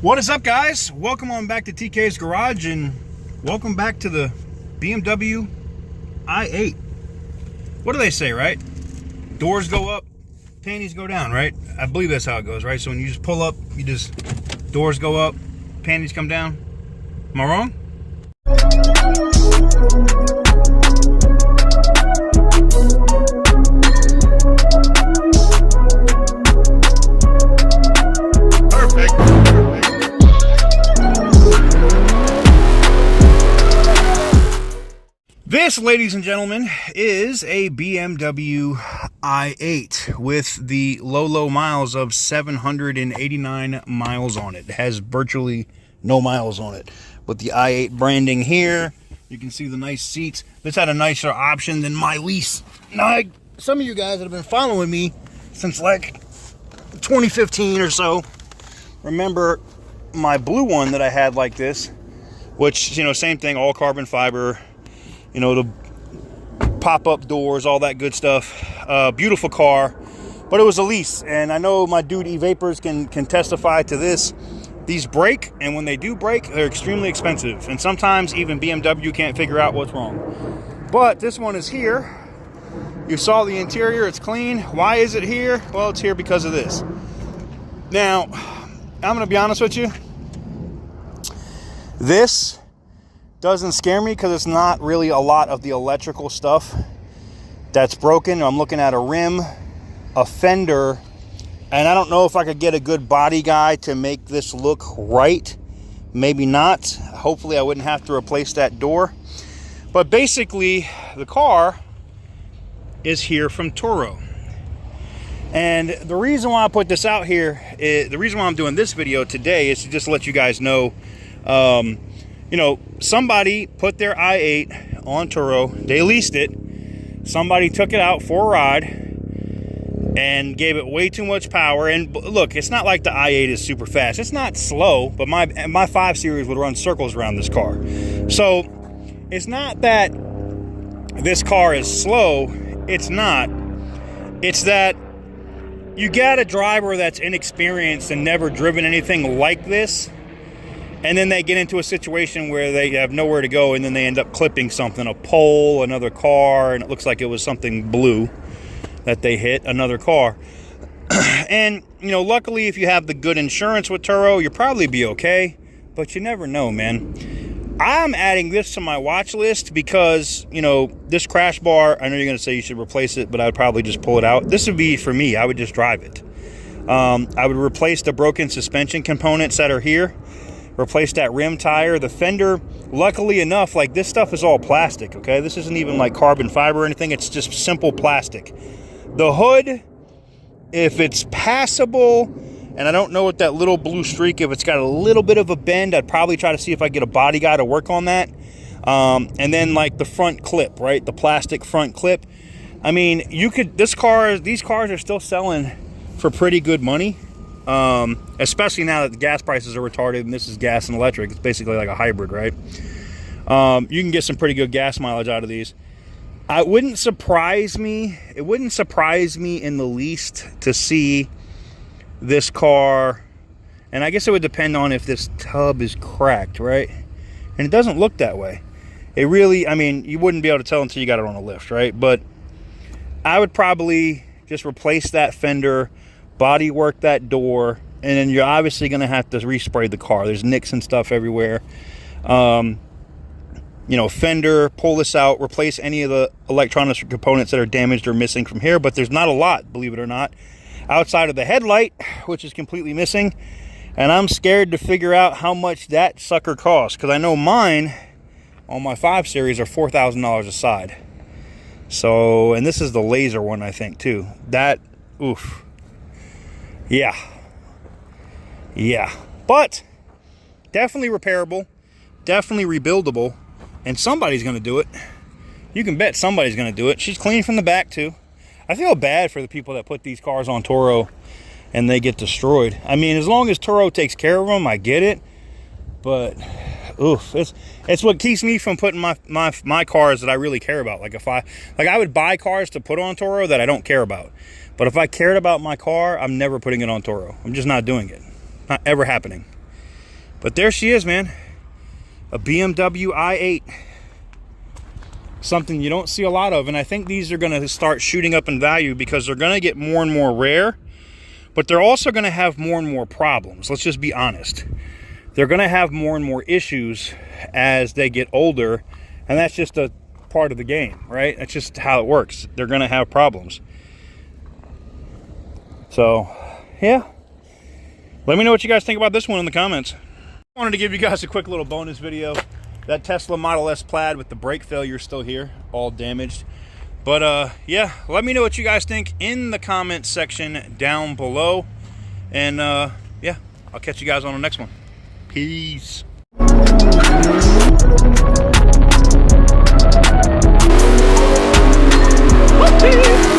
What is up, guys? Welcome on back to TK's Garage, and welcome back to the BMW i8. What do they say, right? Doors go up, panties go down, right? I believe that's how it goes, right? So when you just pull up, doors go up, panties come down. Am I wrong? This, ladies and gentlemen, is a BMW i8 with the low miles of 789 miles on it. It has virtually no miles on it. With the i8 branding here, you can see the nice seats. This had a nicer option than my lease. Now, some of you guys that have been following me since like 2015 or so remember my blue one that I had like this, which, you know, same thing, all carbon fiber. You know, the pop-up doors, all that good stuff. Beautiful car, but it was a lease. And I know my dude E-Vapors can testify to this. These break, and when they do break, they're extremely expensive. And sometimes even BMW can't figure out what's wrong. But this one is here. You saw the interior, it's clean. Why is it here? Well, it's here because of this. Now, I'm gonna be honest with you. This doesn't scare me because it's not really a lot of the electrical stuff that's broken. I'm looking at a rim, a fender, and I don't know if I could get a good body guy to make this look right. Maybe not. Hopefully I wouldn't have to replace that door. But basically, the car is here from Turo. And the reason why I put this out here, the reason why I'm doing this video today is to just let you guys know, you know, somebody put their i8 on Turo, they leased it, somebody took it out for a ride and gave it way too much power. And look, it's not like the i8 is super fast, it's not slow, but my 5 Series would run circles around this car. So it's not that this car is slow, it's not. It's that you got a driver that's inexperienced and never driven anything like this, and then they get into a situation where they have nowhere to go, and then they end up clipping something, a pole, another car, and it looks like it was something blue that they hit, another car. And, you know, luckily if you have the good insurance with Turo, you'll probably be okay, but you never know, man. I'm adding this to my watch list because, you know, this crash bar, I know you're going to say you should replace it, but I'd probably just pull it out. This would be for me. I would just drive it. I would replace the broken suspension components that are here. Replace that rim tire, the fender. Luckily enough, like, this stuff is all plastic, okay? This isn't even like carbon fiber or anything. It's just simple plastic. The hood, if it's passable, and I don't know what that little blue streak, if it's got a little bit of a bend, I'd probably try to see if I get a body guy to work on that. And then like the front clip, right? The plastic front clip. I mean, you could, these cars are still selling for pretty good money. Especially now that the gas prices are retarded and this is gas and electric. It's basically like a hybrid, right? You can get some pretty good gas mileage out of these. It wouldn't surprise me in the least to see this car, and I guess it would depend on if this tub is cracked, right? And it doesn't look that way. It really, I mean, you wouldn't be able to tell until you got it on a lift, right? But I would probably just replace that fender, body work that door, and then you're obviously going to have to respray the car. There's nicks and stuff everywhere. You know, fender, pull this out, replace any of the electronics components that are damaged or missing from here, but there's not a lot, believe it or not, outside of the headlight, which is completely missing. And I'm scared to figure out how much that sucker costs, because I know mine on my 5 Series are $4,000 a side. So, and this is the laser one, I think, too. That, oof. Yeah, but definitely repairable, definitely rebuildable, and somebody's going to do it. You can bet somebody's going to do it. She's clean from the back too. I feel bad for the people that put these cars on Turo and they get destroyed. I mean, as long as Turo takes care of them, I get it, but oof, it's what keeps me from putting my cars that I really care about. Like I would buy cars to put on Turo that I don't care about. But if I cared about my car, I'm never putting it on Turo. I'm just not doing it. Not ever happening. But there she is, man. A BMW i8. Something you don't see a lot of, and I think these are going to start shooting up in value because they're going to get more and more rare, but they're also going to have more and more problems. Let's just be honest. They're going to have more and more issues as they get older, and that's just a part of the game, right? That's just how it works. They're going to have problems. So, yeah. Let me know what you guys think about this one in the comments. I wanted to give you guys a quick little bonus video. That Tesla Model S Plaid with the brake failure still here, all damaged. But yeah, let me know what you guys think in the comments section down below. And yeah, I'll catch you guys on the next one. Peace. Whoopsie.